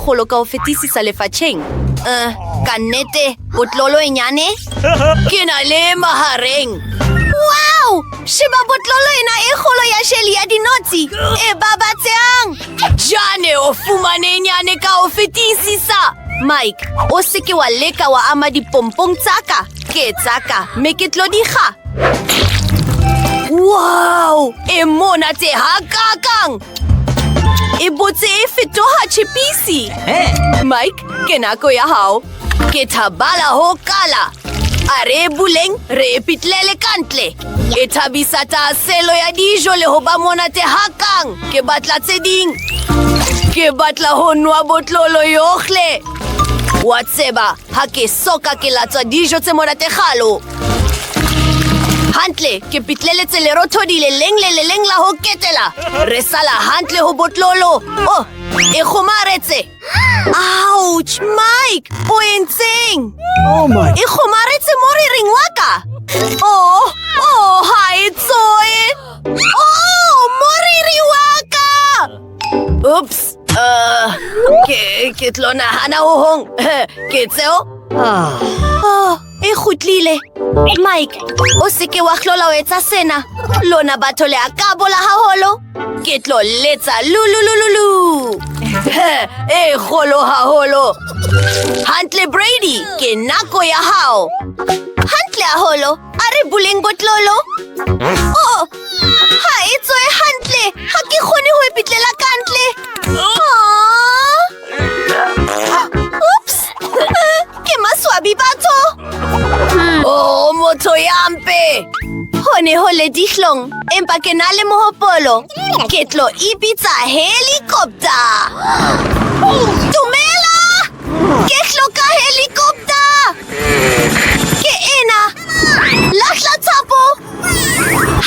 kgolo ka ho fetisisa lefatsheng. Ka nnete, botlolo e nyane? Ke na le mahareng. Wow! Sheba botlolo ena e kgolo ya sheli ya dinotshi e babatseang. Jane o fumane nyane ka ho fetisisa. Mike, o seke wa leka wa ama dipompong tsaka. Ke tsaka, mme ke tlo di kga. Wow! E monate hakakang! E botse e fetoha tjhepisi. Mike, ke nako ya hao. Ke thabala ho kala. Are buleng, re pitlele kantle. E thabisa taselo ya dijo le ho ba monate hakang. Ke batla tse ding. Ke batla ho nwa botlolo yohle. Wa tseba, ha ke soka ke latswa dijo tse monate galo. Hantle, ke pitleletse lerothodi le leng la ho ketela. Re sala hantle ho botlolo. Oh, e kgomaretse. Ouch, Mike! O entseng! Oh my! E kgomaretse mo riring wa ka. Ha e tsoe. Mo riri wa ka! Oops! Ke tlo nahana ho hong. Ke tseo? E kgutlile. Mike, o seke wa hlola ho etsa sena. Lona batho le akabola haholo. Ke tlo letsa lululululu. E kgolo haholo. Hantle Brady, ke nako ya hao. Hantle haholo, are buleng botlolo. Ha e tsoe hantle. Ha ke kgone ho e pitlela kantle. Oops! Ke maswabi batho. Motho yampe. Hone ho le dihlong, empa ke na le mohopolo. Ke tlo ipitsa helicopter. Dumela! Ke hloka helicopter. Ke ena. Lahla thapo.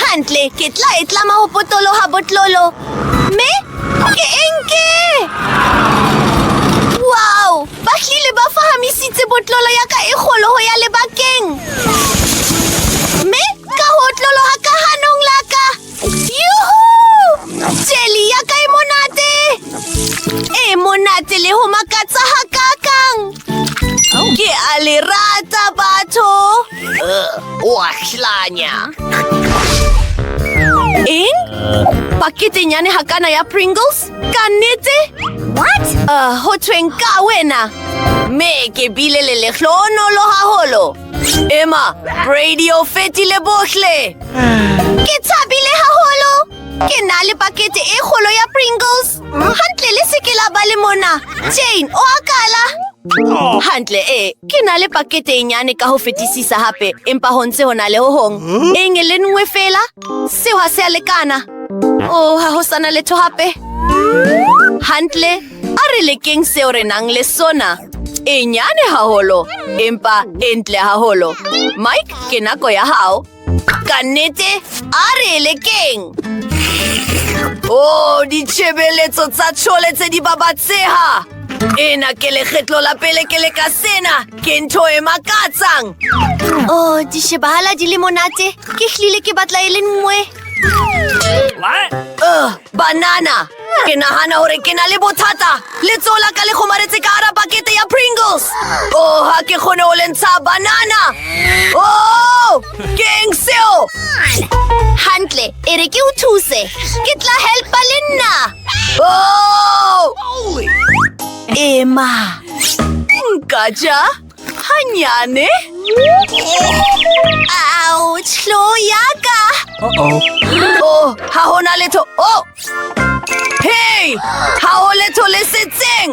Hantle, ke tla etlama ho potolo ha botlolo. Me? Ke enke. Wow! Bahlile ba fahamisitse botlolo ya ka e kgolo ho ya lebakeng. Me? Ka hotlolo ha ka hanong la ka. Yuhu! Jelly ya ka e monate. E monate le ho makatsa hakakang. Ke a le rata batho. Wa hlanya. Eng? Pakete nyane hakana ya Pringles? Kannete? What? Ho tweng ka wena. Me ke bile le lehlohonolo haholo. Emma, Brady o fetile bohle. Ke thabile haholo. Ke na le pakete e kgolo ya Pringles. Hantle le seke la ba le mona. Jane, o akala. Hantle ke na le pakete e nyane ka ho fetisisa hape, empa ho ntse ho na le ho hong. Eng le nngwe fela? Seo ha se a lekana. Ha ho sana letho hape. Hantle, a re lekeng seo re nang le sona. E nyane haholo, empa e ntle haholo. Mike, ke nako ya hao. Ka nnete, a re lekeng. Ditshebeletso tsa tjhole tse di babatseha. Ena ke lekgetlo la pele ke le ka sena. Ke ntho e makatsang. Di shebahala di le monate. Ke hlile ke batla e le nngwe. Banana. Ke nahana hore ke na le bothata. Letsoho la ka le kgomaretse ka hara pakete ya Pringles. Ha ke kgone ho le ntsha banana. Ke eng seo? Hantle, e re ke o thuse. Ke tla helpa le nna. Emma, nkaja hanyane. Ouch, hlo ya ka. Ha hona letho. Hey, ha ho letho le setseng.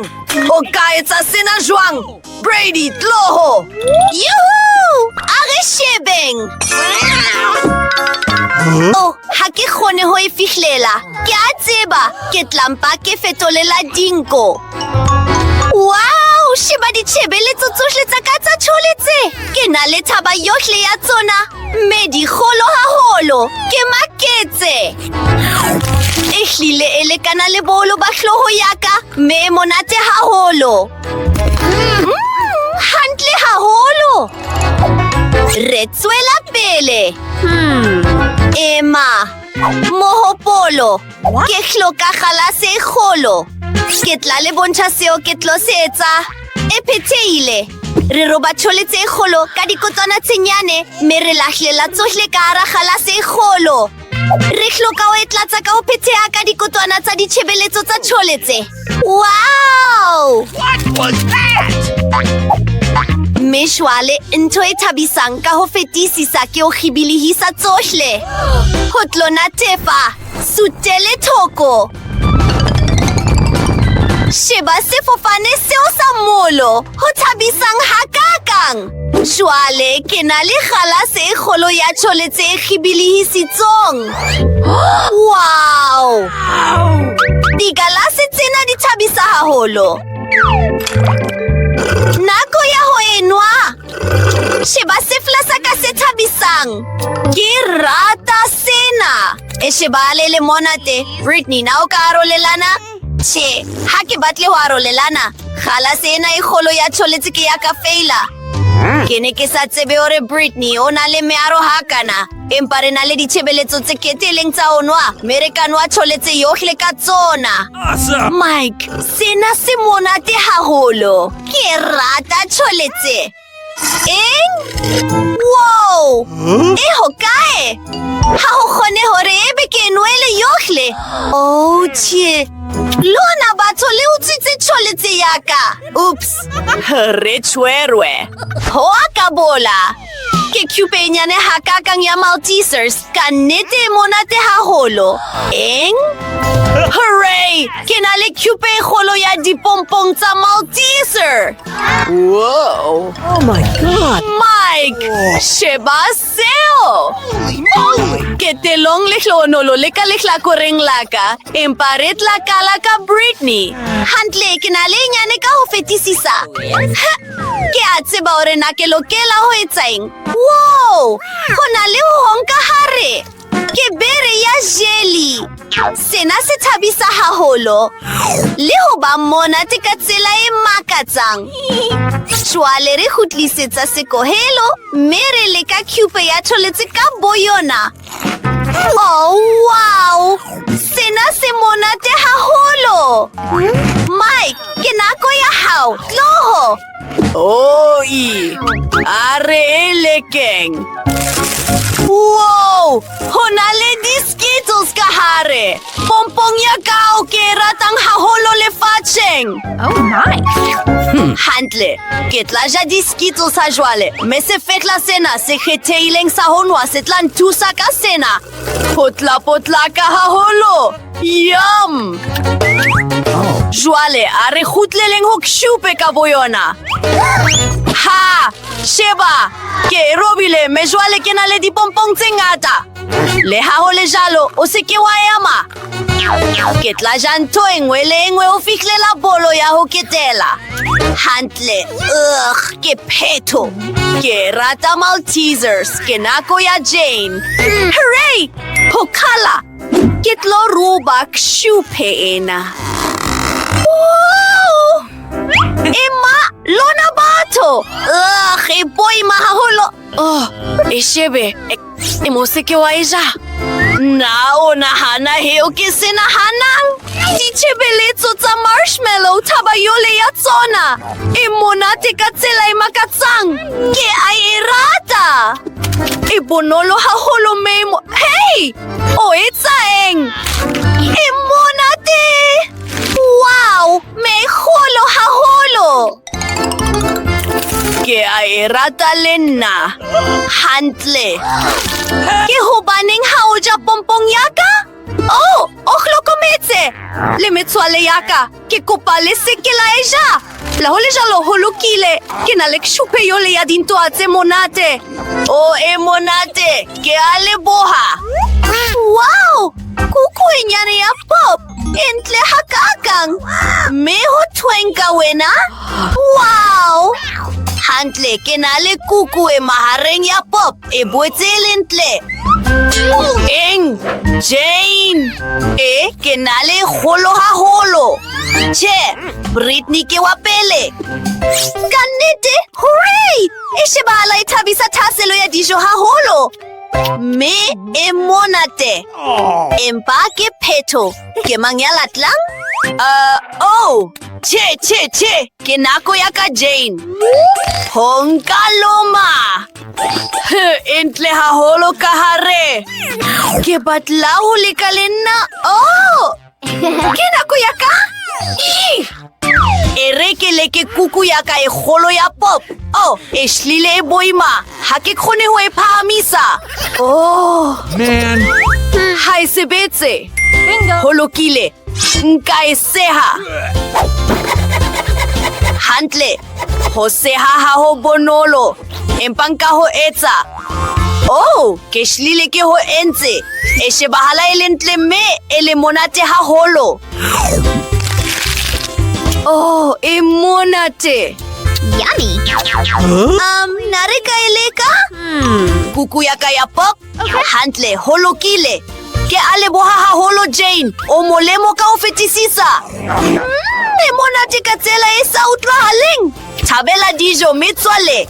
O ka etsa sena jwang? Brady, tloho. Yuhu! A re shebeng. Ha ke kgone ho e fihlela. Ke a tseba, ke tlampa ke fetolela dinko. Wow, sheba ditshebeletso tsohle tsa ka tsa tjhole tse. Ke na le thaba yohle ya tsona. Mme di kgolo haholo. Ke maketse. E hlile e lekana le boholo ba hloho ya ka. Mme monate haholo. Hantle haholo. Re tswela pele. Emma, mohopolo. Ke hloka kgalase e kgolo. Ke tla le bontsha seo ke tlo se etsa. E phethehile. Re roba tjhole tse kgolo ka dikotswana tse nyane, mme re lahlela tsohle ka hara kgalase e kgolo. Re hloka ho e tlatsa ka ho phetheha ka dikotswana tsa ditshebeletso tsa tjhole tse. Wow! What was that? Mme jwale ntho e thabisang ka ho fetisisa ke ho kgibilihisa tsohle. Ho tlo natefa, sutele thoko. Sheba sefofane seo sa molo, ho thabisang hakakang. Jwale ke na le kgalase e kgolo ya tjhole tse kgibilihisitsong. Wow! Digalase tsena di thabisa haholo. Nako ya ho enwa. Sheba seflasa ka se thabisang. Ke rata sena. E sheba le monate. Britney, na o ka arolelana? Che, ha ke batle ho arolelana. Kgalase ena e kgolo ya tjhole tse ke ya ka feila. Ke ne ke sa tsebe hore Britney o na le mearo hakana. Empa re na le ditshebeletso tse keteleng tsa ho nwa. Mme re ka nwa tjhole tse yohle ka tsona. Awesome! Mike, sena se monate haholo. Ke rata tjhole tse. Eng? Wow! E hokae? Ha ho kgone hore ebe ke nwele yohle. Oh, tje. Lona batho le utswitse tjhole tse yaka. Oops. Re tshwerwe. Ho a bola. Ke cube e nyane hakakang ya Maltesers. Ka nnete e monate haholo. Eng? Hooray! Ke na le cube e kgolo ya dipompong tsa Malteser. Whoa! Oh my God! Mike! Sheba seo! Ke telong lehlonolo le ka lehlakoreng la ka, empa re tla kala ka Britney. Hantle ke na le nyane ka ho fetisisa. Ha! Ke a tseba hore na ke lokela ho etsang. Wow! Ho na le ho honka hare. Ke bere ya jelly. Sena se thabisa haholo. Le ho ba monate ka tsela e makatsang. Jwale re kgutlisetsa sekohelo, mme re leka cube ya tjhole tse ka boyona. Oh, wow! Sena se monate haholo. Mike, ke nako ya hao. Tloho! Oi! Are elekeng! Wow! Ho na le di-Skittles ka hare. Pompong ya ka o ke ratang haholo lefatsheng. Oh my! Hantle, ke tla ja di-Skittles ha jwale. Me se fetla sena se kgethehileng sa ho nwa se tla nthusa ka sena. Potla ka haholo. Yum! Jwale, a re kgutleleng ho kshupe ka boyona. Ha! Sheba! Ke robile, me jwale ke na le dipompong tse ngata. Le ha ho le jalo, o se ke wa ema. Ke tla ja ntho engwe le engwe ho fihlela bolo ya ho ketela. Hantle, ke phetho. Ke rata Maltesers, ke nako ya Jane. Hooray! Ho kala! Ke tlo roba kshupe ena. Wow! Emma, lona batho! E boima haholo. Oh, e shebe, e mo se ke wa e ja. Na o nahana heo ke se nahanang? Ditshebeletso tsa marshmallow thaba yole ya tsona. E monate ka tsela e makatsang. Ke a e rata. E bonolo haholo memo. Hey! O etsaeng? E monate! Wow! Me kgolo haholo! Ke a e rata le nna. Hantle. Ke hobaneng ha o ja pompong ya ka? Oh! O hlokometse! Le metswalle ya ka, ke kopa le se ke la e ja. La ho le jalo ho lokile. Ke na le kshupe yole ya dintwa tse monate. Oh, e monate! Ke a leboha! Wow! Kuku e nyane ya pop! Entle hakakang! Me ho twenka wena? Wow! Hantle, ke na le kuku e mahareng ya pop e boetse e le ntle. Eng! Jane! Ke na le kgolo haholo. Che, Britney ke wa pele. Ka nnete, hooray! E shebahala e thabisa thaselo ya dijo haholo. Me e monate. Empa ke phetho. Ke mang ya latlang? Che, kinako ya ka Jane. Hongka loma. Entle haholo ka hare. Ke batla ho lekaleng na. Oh! Ke nako ya ka? Ere ke leke kuku ya ka e kgolo ya pop. Oh, e hlile e boima. Ha ke kgone ho e phahamisa. Oh! Man. Ha e sebetse. Ho lokile. Nka e seha. Hantle. Ho seha ha ho bonolo. Empa nka ho etsa. Oh, ke hlile ke ho entse. E shebahala e le ntle mme e le monate haholo. Oh, e monate. Yummy. Nare ka eleka? Kuku ya ka ya pop. Hantle, ho lokile. Ke a leboha haholo Jane. O molemo ka ho fetisisa. E monate ka tsela e sa utlwahaleng. Thabela dijo metswalle.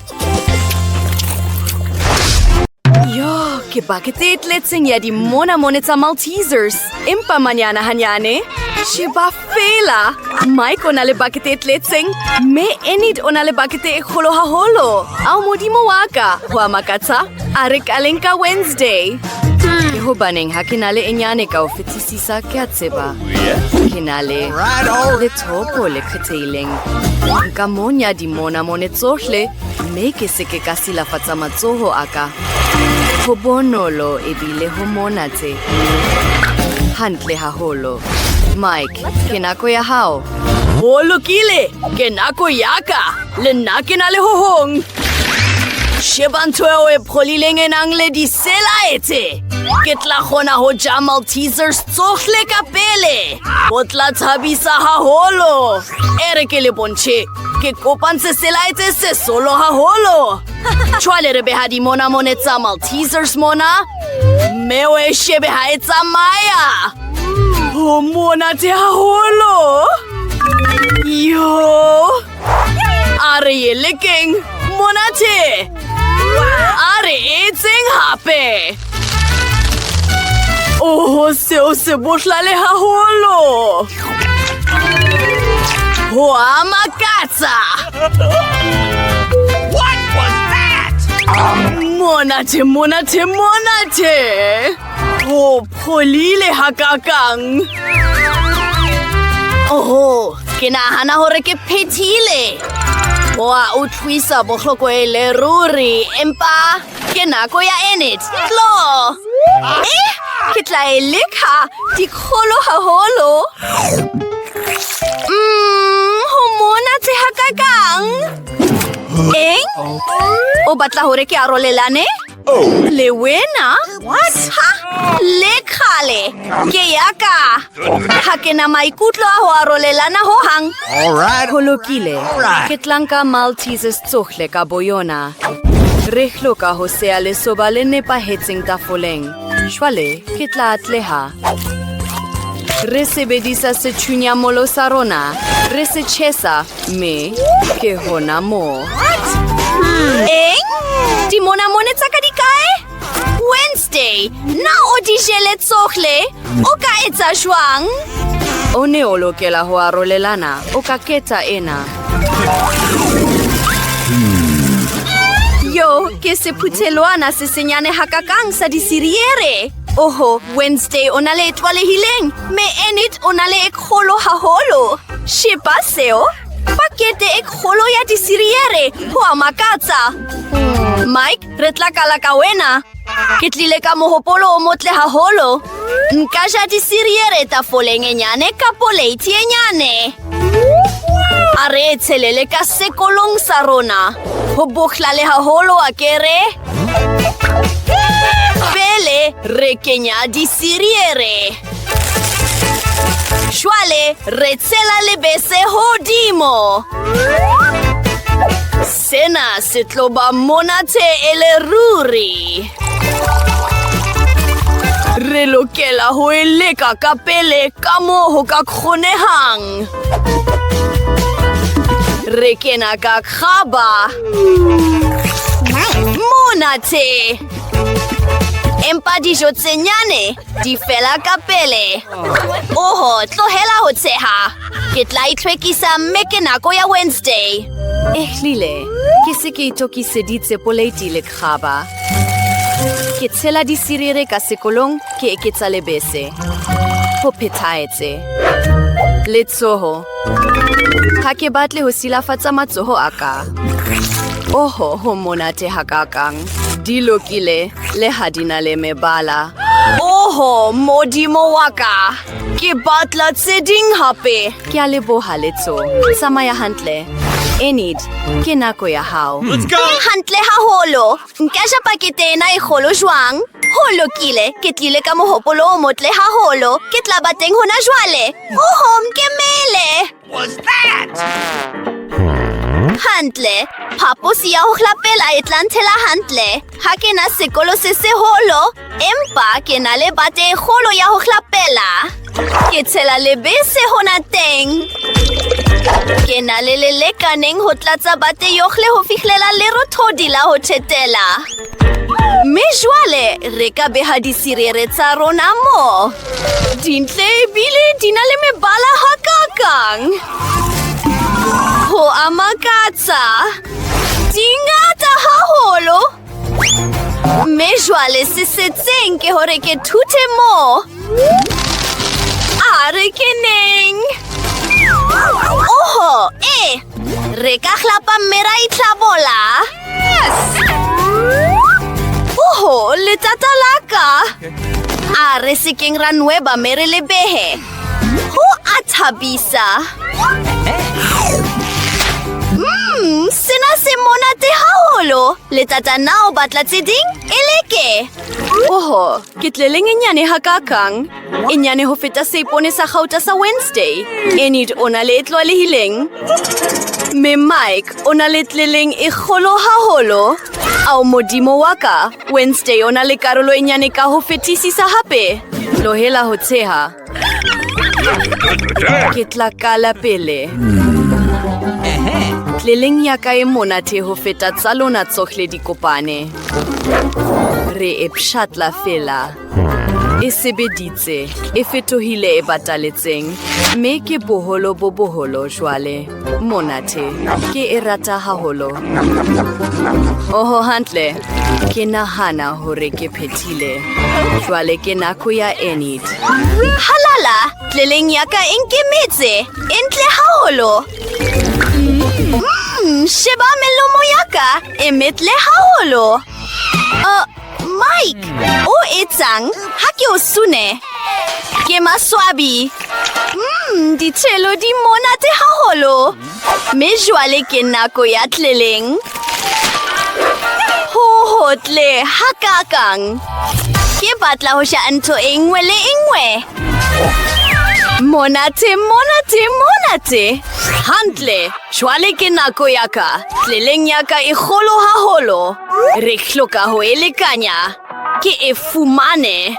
Yo, ke bakit e tletseng ya di mona tsa Maltesers. Empa manyana hanyane. Sheba fela. Mike o na le bakit e tletseng. Me Enid o na le bakit e kgolo haholo. Ao modimo wa ka. Hoa makatsa. Are kaleng ka Wednesday. Ke hobaneng ha ke na le enyane ka ho fetisisa ke a tseba. Ke na le lethopo le kgethehileng. Nka monya di mona tsohle. Mme ke se ke ka silafatsa matsoho a ka. Ho bonolo ebile ho monate. Hantle haholo. Mike, ke nako ya hao. Ho lokile. Ke nako ya ka. Le nna ke na le hohong. Sheba ntho eo e pholileng e nang le diselaete. Ke tla kgona ho ja Maltesers tsohle ka pele. Ho tla thabisa haholo. Ere ke le bontshe. Ke kopantse selaete se solo haholo. Jwale re beha di mona tsa Maltesers mona. Mme o e shebe ha e tsamaya. Ho monate haholo. Yo. Are ye lekeng. Monate. Are etseng hape. Oh, seo se bohlale haholo. Ho a makatsa. What was that? Monate. Ho pholile hakakang. Oh, ke nahana hore ke phethile. Wa utlwisa bohloko e le ruri, empa ke nako ya Enid. Tlo! Ke tla e leka. Di kgolo haholo. Ho monate hakakang. Eng? O batla hore ke arolelane? Le wena? What? Ha? Le khale. Ke yaka. Ha ke na maikutlo a ho arolelana ho hang. All right. Ho lokile. Right. Ke tlanka Maltesers tsohle ka boyona. Re hloka ho seha lesoba le nepahetseng tafoleng. Jwale, ke tla atleha. Re sebedisa sethunyamolo sa rona. Re se tjhesa, mme ke hona moo. Eng? Di mona tsa ka di kae? Wednesday, na o di jele tsohle. O ka etsa jwang? O ne o lokela ho arolelana. O ka keta ena. Yo, ke sephuthelwana se senyane hakakang sa disiriere. Oho, Wednesday o na le etwalehileng. Me Enid o na le e kgolo haholo. Sheba seo. Pakete e kgolo ya disiriere. Ho a makatsa. Mike, re tla kala ka wena. Ke tlile ka mohopolo o motle haholo. Nka ja disiriere tafoleng e nyane ka poleiti e nyane. A re tshelele ka sekolong sa rona. Ho bohlale haholo akere. Pele re kenya disiriere. Jwale re tshela lebese hodimo. Sena se tlo ba monate e le ruri. Re lokela ho e leka ka pele ka moo ho ka kgonehang. Re kena ka kgaba. Monate. Empa dijo tse nyane, di fela ka pele. Oho, tlohela ho tsheha. Ke tla itlhwekisa mme ke nako ya Wednesday. Ehlile, ke se ke itokiseditse poleiti le kgaba. Ke tshela disirere ka sekolong ke eketsa lebese. Ho phetaetse. Letsoho. Ha ke batle ho silafatsa matsoho a ka. Oho, ho monate hakakang. Di lokile le ha di na le mebala. Oho, modimo wa ka. Ke batla tse ding hape. Ke a leboha letso. Tsamaya hantle. Enid, ke nako ya hao. Let's go! Hantle haholo. Nka ja pakete ena e kgolo jwang? Ho lokile, ke tlile ka mohopolo o motle haholo. Ke tla ba teng hona jwale. Oho, mkemele. What's that? Hantle, phaposi ya ho hlapela e tla nthela hantle. Ha ke na sekolo se seholo, empa ke na le bate e kgolo ya ho hlapela. Ke tshela lebese hona teng. Ke na le le lekaneng ho tlatsa bate yohle ho fihlela le rothodi la ho thetela. Mme jwale re ka beha disirere tsa rona mo. Dintle ebile di na le mebala hakakang. Ho a makatsa. Di ngata haholo. Mme jwale se setseng ke hore ke thute mo. A re ke neng. Oho, re ka hlapa mme ra itlhabola. Oho, letata la ka. A re sekeng ra nweba mme re le behe. Ho a thabisa. Sena se monate haholo. Letata na o batla tse ding? E leke. Oho, ke tleleng e nyane hakakang. E nyane ho feta se ipone sa gauta sa Wednesday. Enid o na le e tlwalehileng. Me Mike o na le tleleng e kgolo haholo. Ao modimo wa ka, Wednesday o na le karolo e nyane ka ho fetisisa hape. Lohela ho tsheha. Ke tla kala pele. Tleleng ya ka e monate ho feta tsa lona tsohle di kopane. Re e pshatla fela. E sebeditse, e fetohile e bataletseng. Me ke boholo bo boholo jwale. Monate, ke e rata haholo. Oho hantle, ke nahana hore ke phethile. Jwale ke nako ya Enid. Halala, tleleng ya ka e nkemetse. E ntle haholo. Sheba melomo ya ka e metle haholo. Mike, o etsang? Ha ke o sune. Ke maswabi. Ditshelo di monate haholo. Me jwale ke nako ya tleleng. Ho hotle hakakang. Ke batla ho sha ntho e nngwe le nngwe. Monate, monate, monate. Hantle, jwale ke nako ya ka. Tleleng ya ka e kgolo haholo. Re hloka ho e lekanya. Ke e fumane.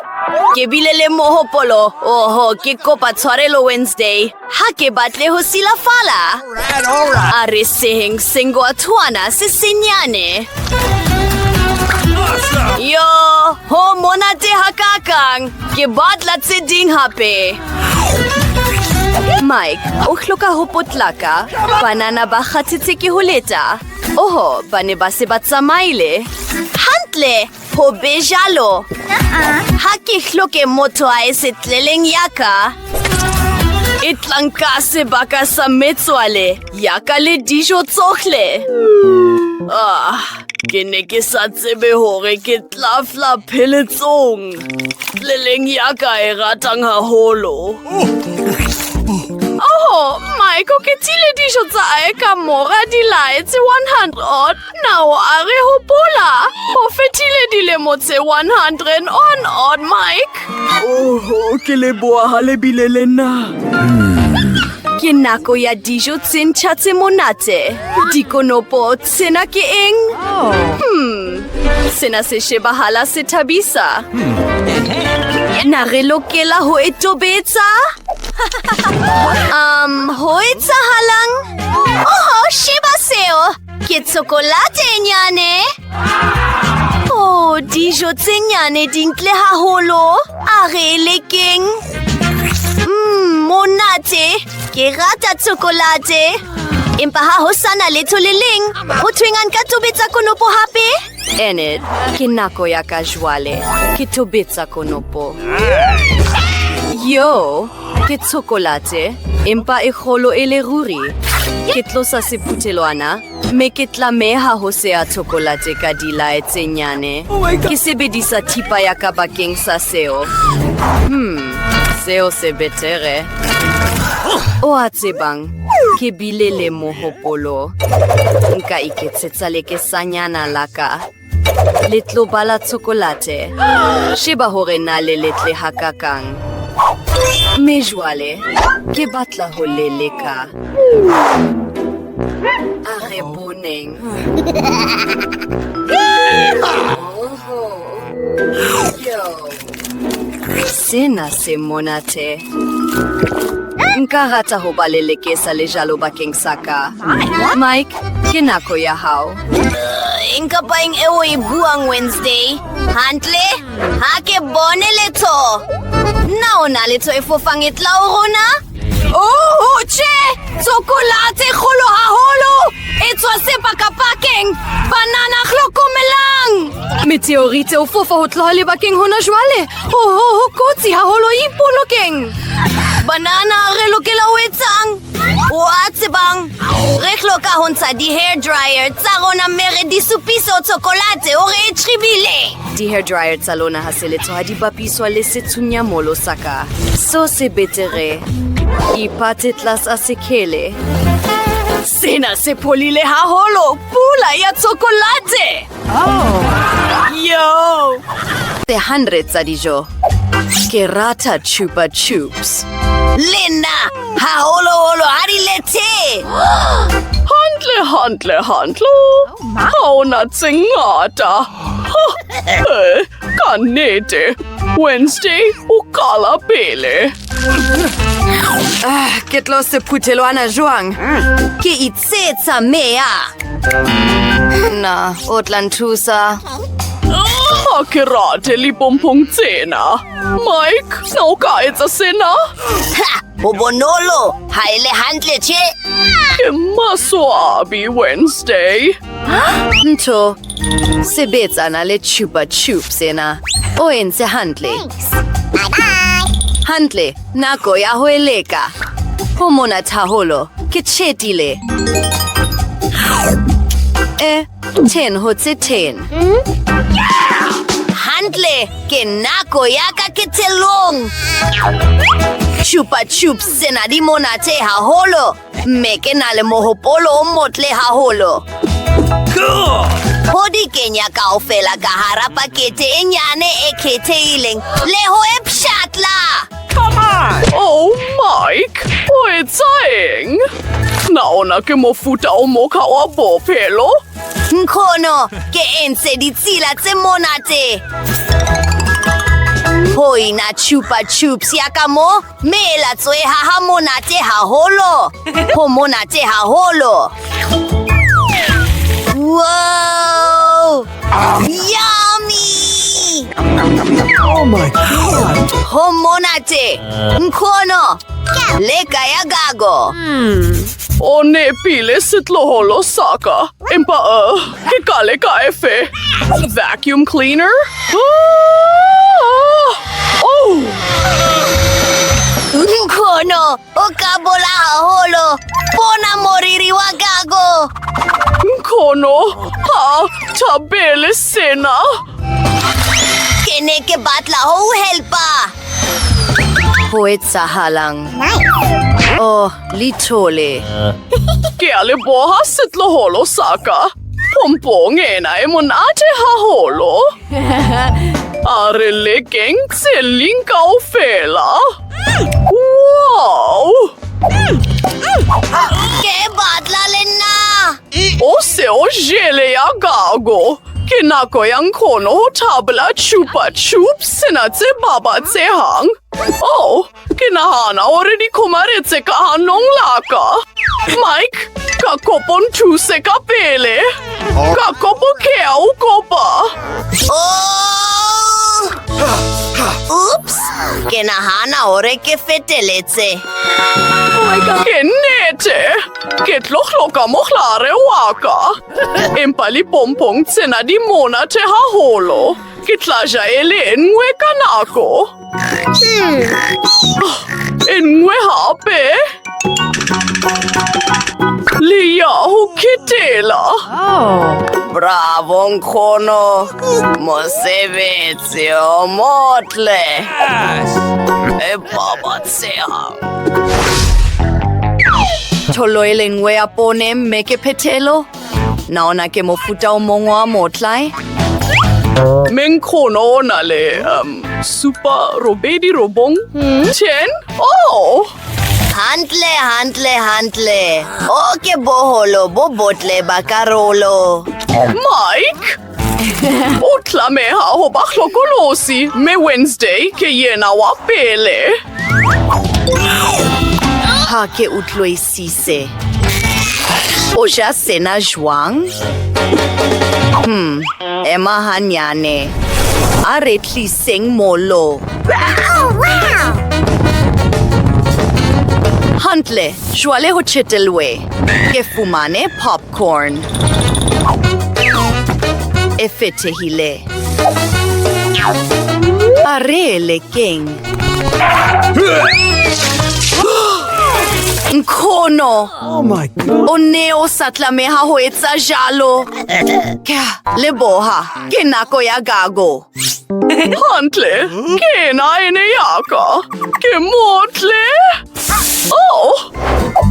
Ke bile le mohopolo. Oho, ke kopa tshwarelo Wednesday. Ha ke batle ho silafala. All right. A re seheng sengwa thuana se senyane. Awesome! Yo, ho monate hakakang. Ke batla tse ding hape. Mike, o hloka ho potlaka. Banana ba kgathetse ke ho leta. Oho, ba ne ba se ba tsamaile. Hantle, ho be jalo. Ha ke hloke motho a e setleleng ya ka. E tlang ka sebaka sa metswale. Ya ka le dijo tsohle. Ke ne ke sa tsebe hore ke tla fla pheletsong. Tleleng ya ka e ratang haholo. Oh, Mike, o ketile dijo tsa ae ka mora di laetse 100 odd. Now a re hopola. Ho fetile dilemo tse 100 on odd, Mike. Oho, ke leboha ha le bile le nna. Ke nako ya dijo tse ntjha tse monate. Dikonopo tsena ke eng? Sena se shebahala se thabisa. Na re lokela ho e tobetsa? Ho etsahalang? Oho, sheba seo. Ke tsokolate nyane. Oh, dijo tse nyane di ntle haholo. Are lekeng. Monate. Ke rata tsokolate. Empa ha ho sana letho le leng. Ho thweng ka tobetsa konopo hape? Enid, ke nako ya ka jwale. Ke tobetsa konopo. Yo, ke tsokolate. Empa e kgolo e le ruri. Ke tlosa sephuthelwana. Me ke tlameha ho seha tsokolate ka dilae tse nyane. Ke sebedisa thipa ya ka bakeng sa seo. Seo se betere. O a tsebang, ke bile le mohopolo. Nka iketsetsa lekesanyana la ka. Letloba la tsokolate. Sheba hore na le letle hakakang. Me jwale, ke batla ho le leka. Are boneng. Yo. Sena se monate. Nka rata ho ba le lekesa le jalo bakeng sa ka. Mike, ke nako ya hao. Nka paing eo e buang Wednesday. Hantle, ha ke bone letho. Na ona letho e fofang e tla o rona? Oh, che! Tsokolate kgolo haholo! E tswa sepakapakeng! Banana hlokomelang! Meteorite o fofa ho tloha lebakeng hona jwale! Ho kotsi haholo ipolokeng! Banana re lokela ho etsang? O a tsebang! Re hloka ho ntsha di-hair dryer tsa rona mme re di supise ho tsokolate hore e tjhibile! Di-hair dryer tsa lona ha se letho ha di bapiswa le sethunyamolo sa ka. So se betere. Ipate tlasa sekele. Sena se pholile haholo. Pula ya tsokolate. Yo! The hundreds tsa dijo. Ke rata Chupa Chups. Lena, haholo ha di lete. Hantle. Ha ona tse ngata. Ka nnete. Wednesday, o kala pele. Ke tlo sephuthelwana jwang. Ke itsetsa mea. Na, o tla nthusa. Ha ke rate lipompong tsena. Mike, na o ka etsa sena? Ha! Ho bonolo! Ha e le hantle tje! Ke maswabi, Wednesday. Ntho, sebetsana le Chupa Chups ena. O entse hantle. Hantle, nako ya ho eleka. Ho monate haholo, ke tjhetile. 10 ho tse 10. Hantle, ke nako ya ka ketelong. Chupa Chups sena di monate haholo. Mme ke na le mohopolo o motle haholo. Ho di kenya kaofela ka hara pakete e nyane e kgethehileng le ho e pshatla. Oh, Mike, o etsang? Naona ke mofuta o moka wa bophelo. Nkgono, ke entse ditsela tse monate. Hoi na Chupa Chups ya ka mo, mela tsoe ha monate haholo. Ho monate haholo. Wow! Yummy! Oh my god! Ho monate. Nkgono, leka ya gago. O nepile sitloholo saka. Empa ke kale ka efe. Vacuum cleaner? Oh! Nkgono, o ka bola haholo. Bona moriri wa gago. Nkgono, ha tabele sena. Ke ne ke batla ho o helpa. Ho etsahalang. Oh, lithole. Ke a leboha sitloholo saka. Pompong ena e monate haholo. Are lekeng tseleng kaofela. Wow! Ke batla le nna. O se o jele ya gago. Ke nako ya nkgono ho thabela Chupa Chups sena tse babatsehang. Oh, ke nahana hore di kgomaretse ka hanong la ka. Mike, Ka kopon tuse ka pele. Ka kopo kea ukopa. Oh! Oops! Kinahana ore ke feteletse. Ke nete. Ke tlokloka mohlare waka. Empali pompong tsena di mona te haholo. Ke tlaja ele enngwe ka nako. Enngwe hape. Lia ho ketela. Bravo, nkgono. Mosebetsi o motle. E babatsehang. Toloele nngwe ya pone mme ke phethelo. Naona ke mofuta o mongwe wa motlai. Menkgono o na le supa robedi robong. 10? Oh! Hantle. O ke boholo bo botle ba karolo. Mike? O tlameha ho ba hlokolosi me Wednesday ke yena wa pele. Ha ke utlwisise. O ja sena jwang? Emma hanyane. A re tliseng molo. Hantle, jwale ho chetelwe. Ke fumane popcorn. E fetehile. A re lekeng. Nkgono! Oh my god. O ne o sa tlameha ho etsa jalo. Leboha, ke nako ya gago. Hantle, ke ena ene yaka. Ke motle. Oh!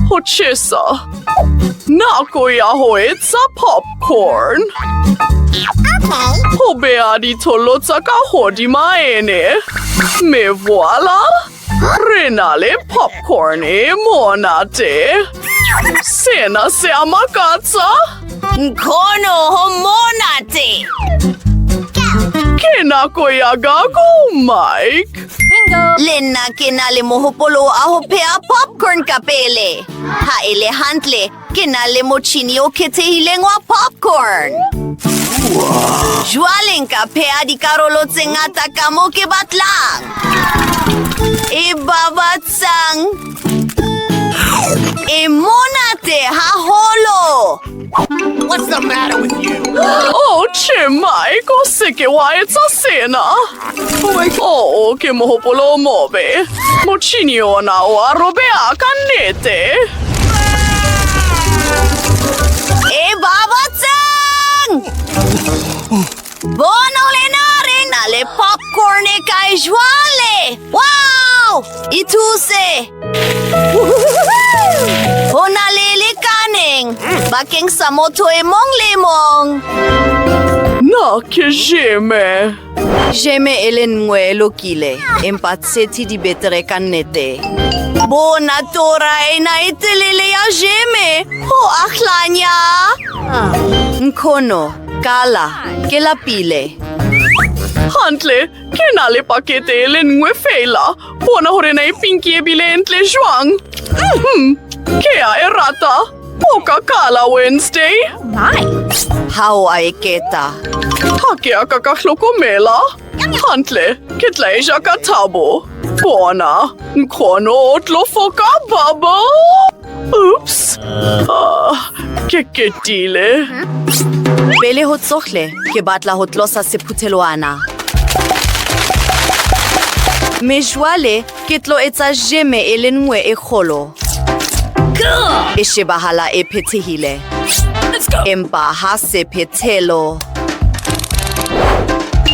Ho tjhesa. Nako ya ho etsa popcorn. Ho beha dithollo tsa ka hodima ene. Me voilà. Re na le popcorn e monate. Sena se a makatsa. Nkgono ho monate. Ke nako ya gago, Mike. Le nna ke na le mohopolo a ho pheha popcorn ka pele. Ha e le hantle, ke na le motjhini o kgethehileng wa popcorn. Jwale nka pheha dikarolo tse ngata ka moo ke batlang. E babatsang. E monate haholo. What's the matter with you? Oh, che Mike, o seke wa etsa sena. Oh, ke mohopolo o mobe. Motjhini ona o a robeha ka nnete. E babatsang. Bono lenare na le popcorn e kai jwale. Wow! Ituse. Hona le lekaneng. Bakeng sa moto e mong le mong. Na ke jeme. Jeme e le nngwe e lokile, empa tseti di betere ka nnete. Bona tora ena e telele ya jeme. Ho akhlanya. Nkgono, kala, ke lapile. Hantle, ke na le pakete e le nngwe feela. Bona hore na e pinki e bile entle jwang. Ke a e rata. O ka kala Wednesday. Ha o a eketa. Ha ke a ka hlokomela. Hantle, ke tla e ja ka thabo. Bona, nkgono o tlo foka baba. Oops. Ke ketile. Pele ho tsohle, ke batla ho tlosa sephuthelwana. Me jwale, ke tlo etsa jeme e le nngwe e kgolo. E shebahala e phethehile. Empa ha se phethelo.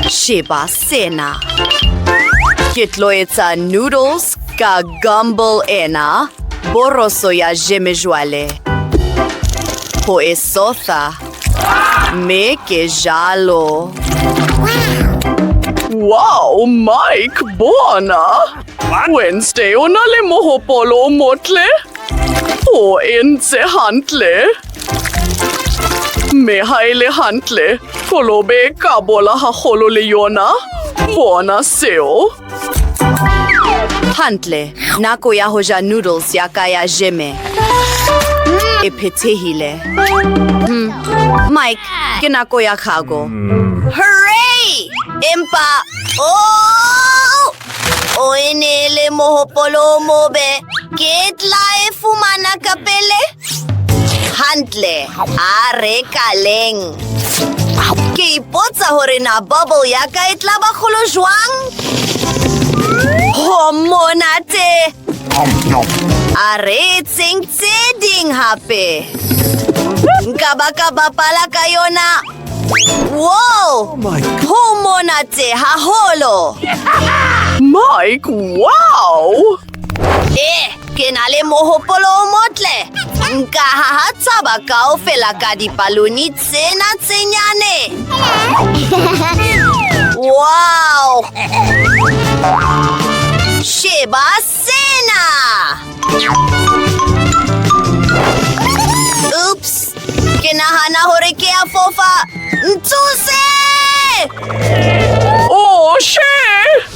Sheba sena. Ke tlo etsa noodles ka gumble ena. Boroso ya jeme jwale. Ho e sotha. Me ke jalo. Wow, Mike, bona. Wednesday o na le mohopolo o motle. O entse hantle. Me ha e le hantle. Kolobe ka bola haholo le yona. Bona seo. Hantle, nako ya ho ja noodles ya ka ya jeme. E phethehile. Mike, ke nako ya kgago. Hooray! Empa, o enele mohopolo o mobe. Ke tla e fumana ka pele? Hantle, a re kaleng. Ke ipotsa hore na bubble ya ka e tla ba kgolo jwang? Ho monate! A re etseng tse ding hape. Nka ba ka bapala ka yona. Wow! Oh my God. Ho monate haholo! Mike, wow! Ke na le mohopolo o motle. Nka hahatsaba kaofela ka dipaloni tsena tse nyane. Wow! Sheba sena! Oops! Ke nahana hore ke a fofa. Ntuse! Oh, shit!